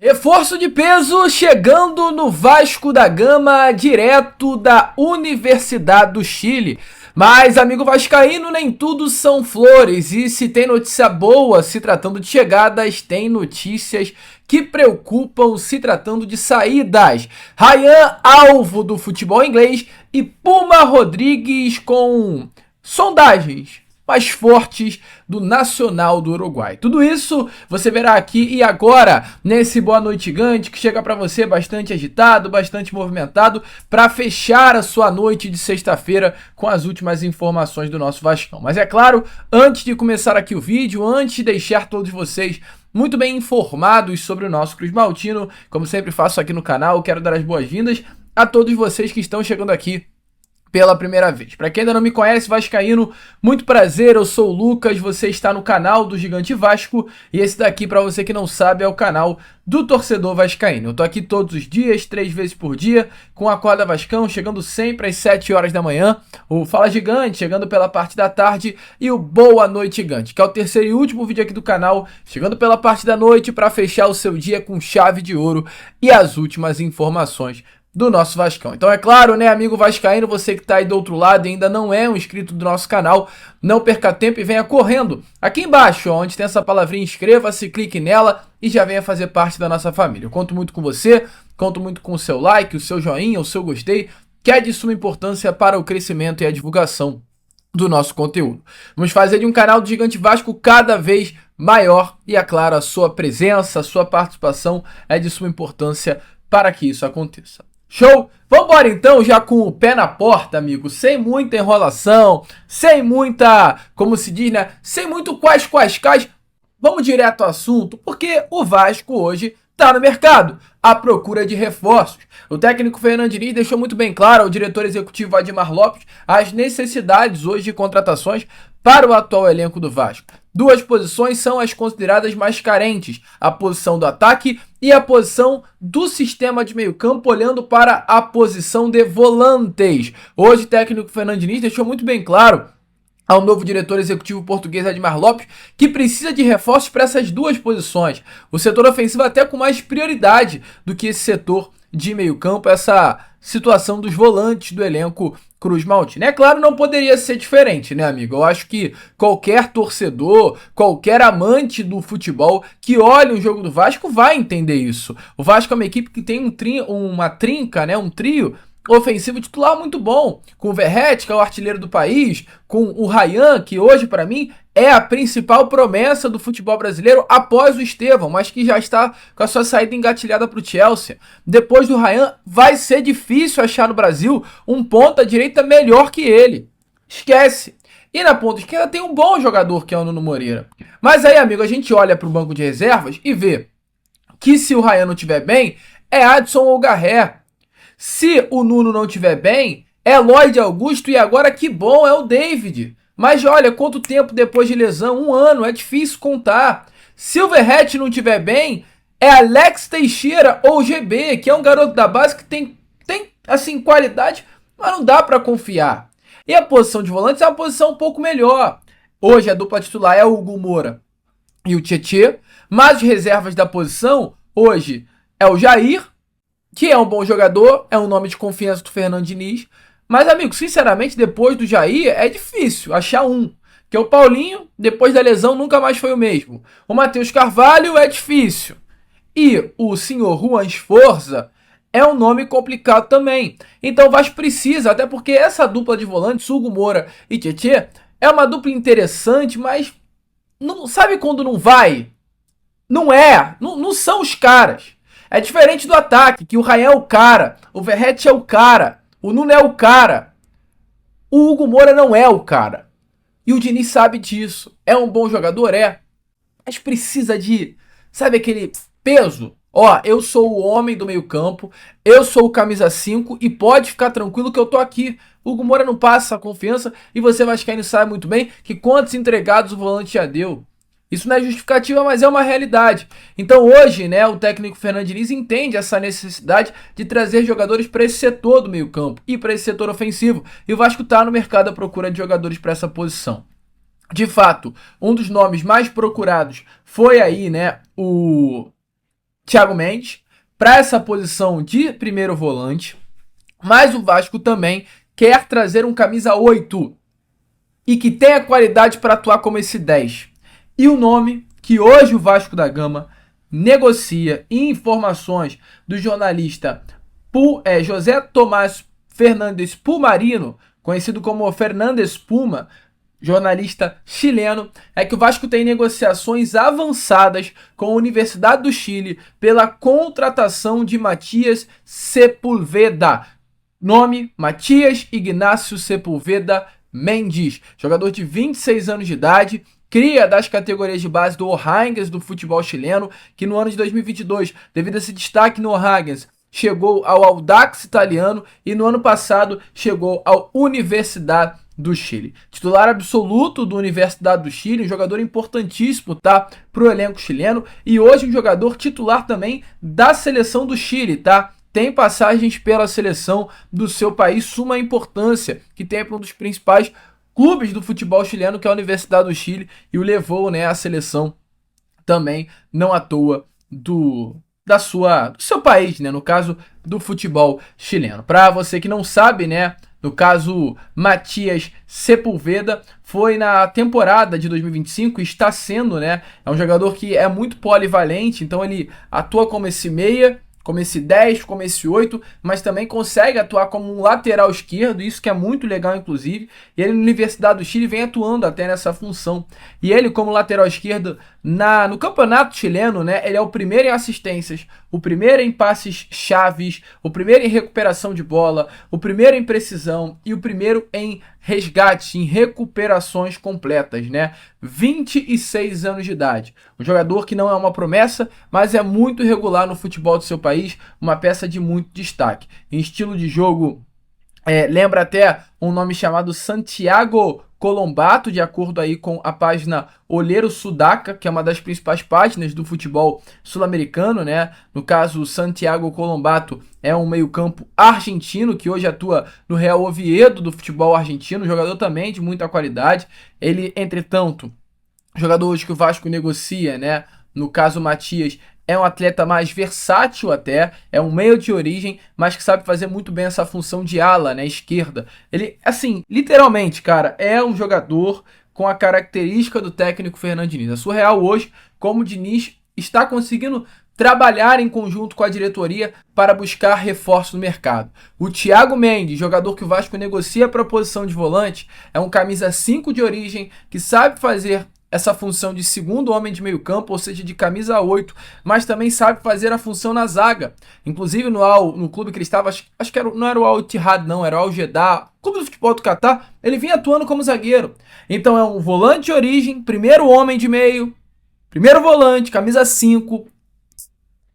Reforço de peso chegando no Vasco da Gama, direto da Universidade do Chile. Mas, amigo vascaíno, nem tudo são flores. E se tem notícia boa se tratando de chegadas, tem notícias que preocupam se tratando de saídas. Ryan, alvo do futebol inglês, e Puma Rodrigues com sondagens mais fortes do Nacional do Uruguai. Tudo isso você verá aqui e agora, nesse Boa Noite Gigante, que chega para você bastante agitado, bastante movimentado, para fechar a sua noite de sexta-feira com as últimas informações do nosso Vascão. Mas é claro, antes de começar aqui o vídeo, antes de deixar todos vocês muito bem informados sobre o nosso Cruz Maltino, como sempre faço aqui no canal, quero dar as boas-vindas a todos vocês que estão chegando aqui pela primeira vez. Para quem ainda não me conhece, vascaíno, muito prazer, eu sou o Lucas, você está no canal do Gigante Vasco e esse daqui, para você que não sabe, é o canal do torcedor vascaíno. Eu tô aqui todos os dias, 3 vezes por dia, com a Acorda Vascão, chegando sempre às 7 horas da manhã, o Fala Gigante, chegando pela parte da tarde, e o Boa Noite Gigante, que é o terceiro e último vídeo aqui do canal, chegando pela parte da noite para fechar o seu dia com chave de ouro e as últimas informações do nosso Vascão. Então é claro, né, amigo vascaíno, você que está aí do outro lado e ainda não é um inscrito do nosso canal, não perca tempo e venha correndo aqui embaixo, onde tem essa palavrinha inscreva-se, clique nela e já venha fazer parte da nossa família. Eu conto muito com você, conto muito com o seu like, o seu joinha, o seu gostei, que é de suma importância para o crescimento e a divulgação do nosso conteúdo. Vamos fazer de um canal do Gigante Vasco cada vez maior e, é claro, a sua presença, a sua participação é de suma importância para que isso aconteça. Show? Vambora então, já com o pé na porta, amigo, sem muita enrolação, sem muita, como se diz, né, sem muito quaisquais, vamos direto ao assunto, porque o Vasco hoje está no mercado, à procura de reforços. O técnico Fernando Diniz deixou muito bem claro ao diretor executivo Admar Lopes as necessidades hoje de contratações para o atual elenco do Vasco. Duas posições são as consideradas mais carentes, a posição do ataque e a posição do sistema de meio campo, olhando para a posição de volantes. Hoje o técnico Fernando Diniz deixou muito bem claro ao novo diretor executivo português Admar Lopes que precisa de reforços para essas duas posições. O setor ofensivo até com mais prioridade do que esse setor de meio campo, essa situação dos volantes do elenco Cruz Maltino. É claro, não poderia ser diferente, né, amigo? Eu acho que qualquer torcedor, qualquer amante do futebol que olhe o jogo do Vasco vai entender isso. O Vasco é uma equipe que tem uma trinca, né, um trio ofensivo titular muito bom, com o Verratti, que é o artilheiro do país, com o Ryan, que hoje para mim é a principal promessa do futebol brasileiro após o Estevão, mas que já está com a sua saída engatilhada para o Chelsea. Depois do Ryan, vai ser difícil achar no Brasil um ponta direita melhor que ele. Esquece. E na ponta esquerda tem um bom jogador, que é o Nuno Moreira. Mas aí, amigo, a gente olha para o banco de reservas e vê que se o Ryan não estiver bem, é Adson ou Garré. Se o Nuno não estiver bem, é Lloyd Augusto e agora que bom é o David. Mas olha, quanto tempo depois de lesão? 1 ano, é difícil contar. Se o Verratti não estiver bem, é Alex Teixeira ou GB, que é um garoto da base que tem assim, qualidade, mas não dá para confiar. E a posição de volantes é uma posição um pouco melhor. Hoje a dupla titular é o Hugo Moura e o Tietê, mas as reservas da posição hoje é o Jair, que é um bom jogador, é um nome de confiança do Fernando Diniz, mas, amigo, sinceramente, depois do Jair, é difícil achar um, que é o Paulinho, depois da lesão nunca mais foi o mesmo. O Matheus Carvalho é difícil. E o senhor Juan Esforza é um nome complicado também. Então o Vasco precisa, até porque essa dupla de volantes, Hugo Moura e Tietê, é uma dupla interessante, mas não sabe quando não vai? Não são os caras. É diferente do ataque, que o Ryan é o cara, o Verratti é o cara, o Nuno é o cara. O Hugo Moura não é o cara. E o Diniz sabe disso. É um bom jogador? É. Mas precisa de, sabe, aquele peso? Ó, eu sou o homem do meio campo, eu sou o camisa 5 e pode ficar tranquilo que eu tô aqui. O Hugo Moura não passa a confiança e você vascaíno sabe muito bem que quantos entregados o volante já deu. Isso não é justificativa, mas é uma realidade. Então hoje, né, o técnico Fernando Diniz entende essa necessidade de trazer jogadores para esse setor do meio campo e para esse setor ofensivo. E o Vasco está no mercado à procura de jogadores para essa posição. De fato, um dos nomes mais procurados foi aí, né, o Thiago Mendes para essa posição de primeiro volante, mas o Vasco também quer trazer um camisa 8 e que tenha qualidade para atuar como esse 10. E o nome que hoje o Vasco da Gama negocia, e informações do jornalista José Tomás Fernandes Pumarino, conhecido como Fernandes Puma, jornalista chileno, é que o Vasco tem negociações avançadas com a Universidade do Chile pela contratação de Matias Sepúlveda. Nome: Matias Ignácio Sepúlveda Mendes, jogador de 26 anos de idade, cria das categorias de base do O'Higgins do futebol chileno, que no ano de 2022, devido a esse destaque no O'Higgins, chegou ao Audax italiano e no ano passado chegou ao Universidade do Chile. Titular absoluto do Universidade do Chile, um jogador importantíssimo, tá, pro elenco chileno, e hoje um jogador titular também da seleção do Chile, tá? Tem passagens pela seleção do seu país, suma importância, que tem para um dos principais clubes do futebol chileno, que é a Universidade do Chile, e o levou, né, à seleção também, não à toa, do seu país, né, no caso do futebol chileno. Para você que não sabe, né, no caso, Matias Sepúlveda foi na temporada de 2025 e está sendo, né, é um jogador que é muito polivalente, então ele atua como esse meia, como esse 10, como esse 8, mas também consegue atuar como um lateral esquerdo, isso que é muito legal, inclusive. E ele, na Universidade do Chile, vem atuando até nessa função. E ele, como lateral esquerdo, no campeonato chileno, né, ele é o primeiro em assistências, o primeiro em passes chaves, o primeiro em recuperação de bola, o primeiro em precisão e o primeiro em resgate, em recuperações completas, né? 26 anos de idade. Um jogador que não é uma promessa, mas é muito regular no futebol do seu país, uma peça de muito destaque. Em estilo de jogo, lembra até um nome chamado Santiago Colombato, de acordo aí com a página Olheiro Sudaca, que é uma das principais páginas do futebol sul-americano, né? No caso, Santiago Colombato é um meio-campo argentino que hoje atua no Real Oviedo do futebol argentino, jogador também de muita qualidade. Ele, entretanto, jogador hoje que o Vasco negocia, né? No caso, Matias é um atleta mais versátil até, é um meio de origem, mas que sabe fazer muito bem essa função de ala, né, esquerda. Ele, assim, literalmente, cara, é um jogador com a característica do técnico Fernando Diniz. É surreal hoje como o Diniz está conseguindo trabalhar em conjunto com a diretoria para buscar reforço no mercado. O Thiago Mendes, jogador que o Vasco negocia para a posição de volante, é um camisa 5 de origem que sabe fazer essa função de segundo homem de meio campo, ou seja, de camisa 8, mas também sabe fazer a função na zaga. Inclusive no clube que ele estava, acho que não era o Al Ittihad, não, era o Al Jeddah, clube do futebol do Catar, ele vinha atuando como zagueiro. Então é um volante de origem, primeiro homem de meio, primeiro volante, camisa 5,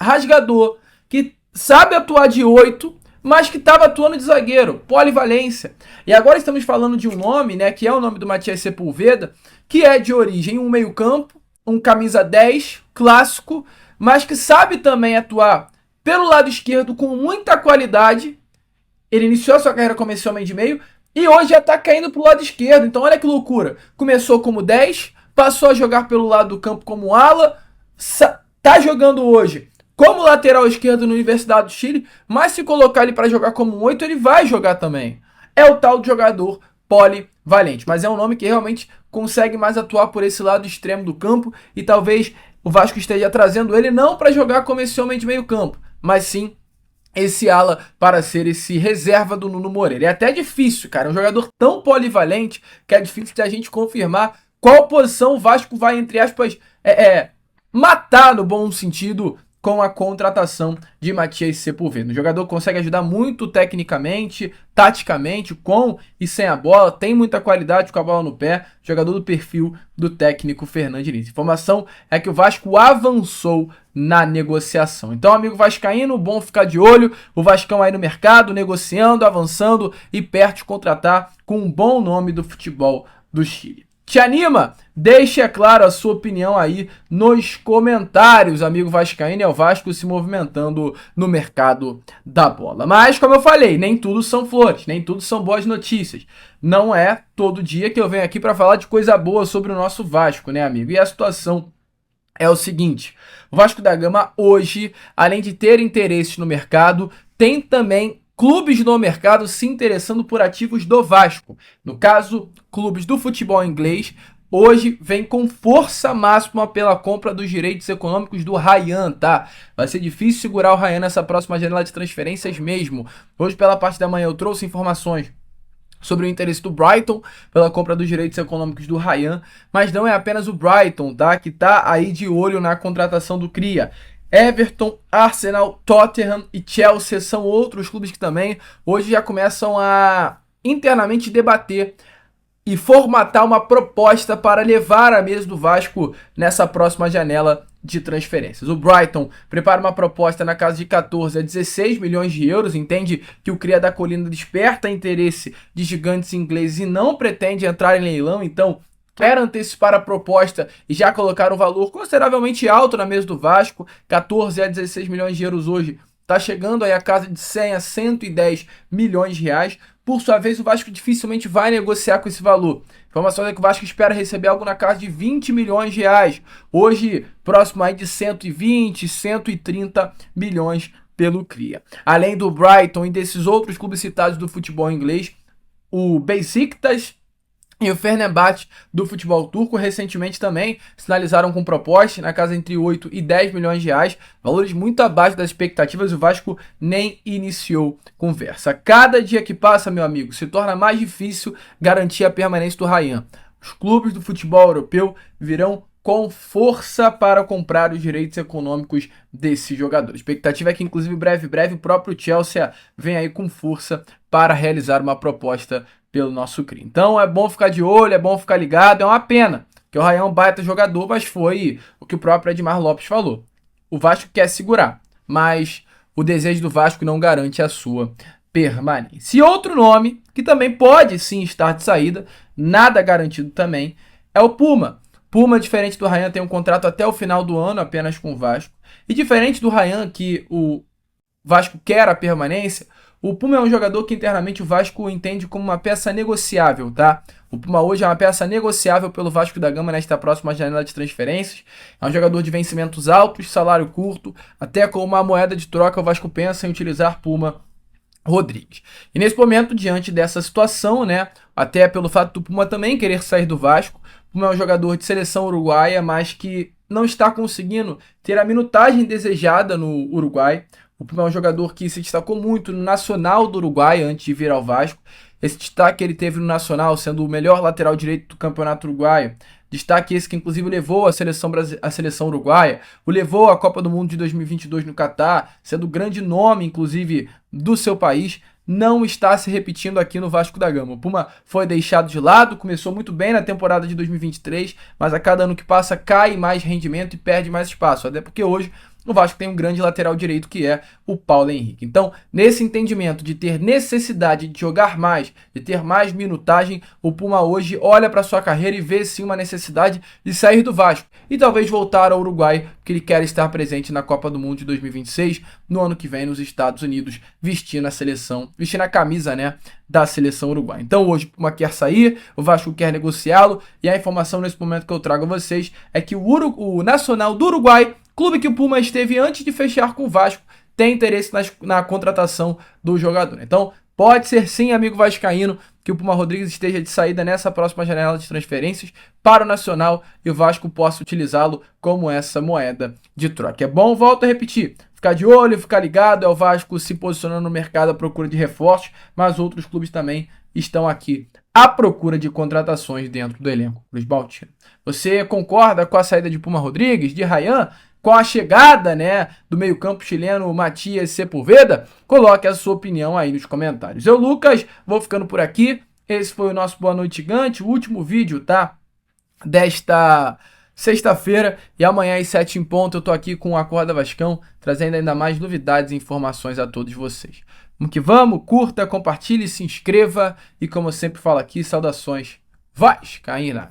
rasgador, que sabe atuar de 8, mas que estava atuando de zagueiro, polivalência. E agora estamos falando de um nome, né, que é o nome do Matias Sepúlveda, que é de origem um meio-campo, um camisa 10, clássico, mas que sabe também atuar pelo lado esquerdo com muita qualidade. Ele iniciou a sua carreira como esse homem de meio e hoje já está caindo para o lado esquerdo. Então olha que loucura. Começou como 10, passou a jogar pelo lado do campo como ala, está jogando hoje como lateral esquerdo na Universidade do Chile, mas se colocar ele para jogar como um 8, ele vai jogar também. É o tal de jogador polivalente, mas é um nome que realmente consegue mais atuar por esse lado extremo do campo e talvez o Vasco esteja trazendo ele não para jogar como esse homem de meio campo, mas sim esse ala para ser esse reserva do Nuno Moreira. É até difícil, cara, é um jogador tão polivalente que é difícil de a gente confirmar qual posição o Vasco vai, entre aspas, matar no bom sentido com a contratação de Matias Sepúlveda. O jogador consegue ajudar muito tecnicamente, taticamente, com e sem a bola, tem muita qualidade com a bola no pé, jogador do perfil do técnico Fernando Diniz. A informação é que o Vasco avançou na negociação. Então, amigo vascaíno, bom ficar de olho, o Vascão aí no mercado, negociando, avançando e perto de contratar com um bom nome do futebol do Chile. Te anima? Deixe, é claro, a sua opinião aí nos comentários, amigo vascaíno, é o Vasco se movimentando no mercado da bola. Mas, como eu falei, nem tudo são flores, nem tudo são boas notícias. Não é todo dia que eu venho aqui para falar de coisa boa sobre o nosso Vasco, né, amigo? E a situação é o seguinte: o Vasco da Gama hoje, além de ter interesses no mercado, tem também clubes no mercado se interessando por ativos do Vasco. No caso, clubes do futebol inglês, hoje vem com força máxima pela compra dos direitos econômicos do Ryan, tá? Vai ser difícil segurar o Ryan nessa próxima janela de transferências mesmo. Hoje, pela parte da manhã, eu trouxe informações sobre o interesse do Brighton pela compra dos direitos econômicos do Ryan, mas não é apenas o Brighton, tá? Que tá aí de olho na contratação do Cria. Everton, Arsenal, Tottenham e Chelsea são outros clubes que também hoje já começam a internamente debater e formatar uma proposta para levar a mesa do Vasco nessa próxima janela de transferências. O Brighton prepara uma proposta na casa de 14 a 16 milhões de euros, entende que o Cria da Colina desperta interesse de gigantes ingleses e não pretende entrar em leilão, então quer antecipar a proposta e já colocar um valor consideravelmente alto na mesa do Vasco. 14 a 16 milhões de euros hoje está chegando aí a casa de 100 a 110 milhões de reais. Por sua vez, o Vasco dificilmente vai negociar com esse valor. Informação é que o Vasco espera receber algo na casa de 20 milhões de reais. Hoje, próximo aí de 120, 130 milhões pelo Cria. Além do Brighton e desses outros clubes citados do futebol inglês, o Beşiktaş e o Fenerbahçe do futebol turco recentemente também sinalizaram com propostas na casa entre 8 e 10 milhões de reais, valores muito abaixo das expectativas, e o Vasco nem iniciou conversa. Cada dia que passa, meu amigo, se torna mais difícil garantir a permanência do Ryan. Os clubes do futebol europeu virão com força para comprar os direitos econômicos desse jogador. A expectativa é que, inclusive, breve, o próprio Chelsea vem aí com força para realizar uma proposta pelo nosso Cria. Então é bom ficar de olho, é bom ficar ligado. É uma pena, que o Ryan é um baita jogador, mas foi o que o próprio Edmar Lopes falou. O Vasco quer segurar, mas o desejo do Vasco não garante a sua permanência. E outro nome, que também pode sim estar de saída, nada garantido também, é o Puma. Puma, diferente do Ryan, tem um contrato até o final do ano apenas com o Vasco. E diferente do Ryan, que o Vasco quer a permanência, o Puma é um jogador que internamente o Vasco entende como uma peça negociável, tá? O Puma hoje é uma peça negociável pelo Vasco da Gama nesta próxima janela de transferências. É um jogador de vencimentos altos, salário curto, até com uma moeda de troca o Vasco pensa em utilizar Puma Rodrigues. E nesse momento, diante dessa situação, né, até pelo fato do Puma também querer sair do Vasco, o Puma é um jogador de seleção uruguaia, mas que não está conseguindo ter a minutagem desejada no Uruguai. O Puma é um jogador que se destacou muito no Nacional do Uruguai antes de vir ao Vasco. Esse destaque ele teve no Nacional, sendo o melhor lateral direito do Campeonato Uruguaio. Destaque esse que inclusive levou a seleção uruguaia, o levou à Copa do Mundo de 2022 no Catar, sendo o grande nome, inclusive, do seu país. Não está se repetindo aqui no Vasco da Gama. O Puma foi deixado de lado, começou muito bem na temporada de 2023, mas a cada ano que passa cai mais rendimento e perde mais espaço, até porque hoje o Vasco tem um grande lateral direito que é o Paulo Henrique. Então, nesse entendimento de ter necessidade de jogar mais, de ter mais minutagem, o Puma hoje olha para sua carreira e vê sim uma necessidade de sair do Vasco e talvez voltar ao Uruguai, porque ele quer estar presente na Copa do Mundo de 2026, no ano que vem nos Estados Unidos, vestindo a camisa, né, da seleção uruguaia. Então hoje o Puma quer sair, o Vasco quer negociá-lo, e a informação nesse momento que eu trago a vocês é que o Nacional do Uruguai, clube que o Puma esteve antes de fechar com o Vasco, tem interesse na contratação do jogador. Então, pode ser sim, amigo vascaíno, que o Puma Rodrigues esteja de saída nessa próxima janela de transferências para o Nacional e o Vasco possa utilizá-lo como essa moeda de troca. É bom, volto a repetir, ficar de olho, ficar ligado, é o Vasco se posicionando no mercado à procura de reforços, mas outros clubes também estão aqui à procura de contratações dentro do elenco Cruz Baltino. Você concorda com a saída de Puma Rodrigues, de Ryan, com a chegada, né, do meio-campo chileno Matias Sepúlveda? Coloque a sua opinião aí nos comentários. Eu, Lucas, vou ficando por aqui. Esse foi o nosso Boa Noite Gigante, o último vídeo, tá, desta sexta-feira, e amanhã às 7 em ponto eu tô aqui com o Acorda Vascão, trazendo ainda mais novidades e informações a todos vocês. Vamos que vamos, curta, compartilhe, se inscreva e, como eu sempre falo aqui, saudações vascaínas.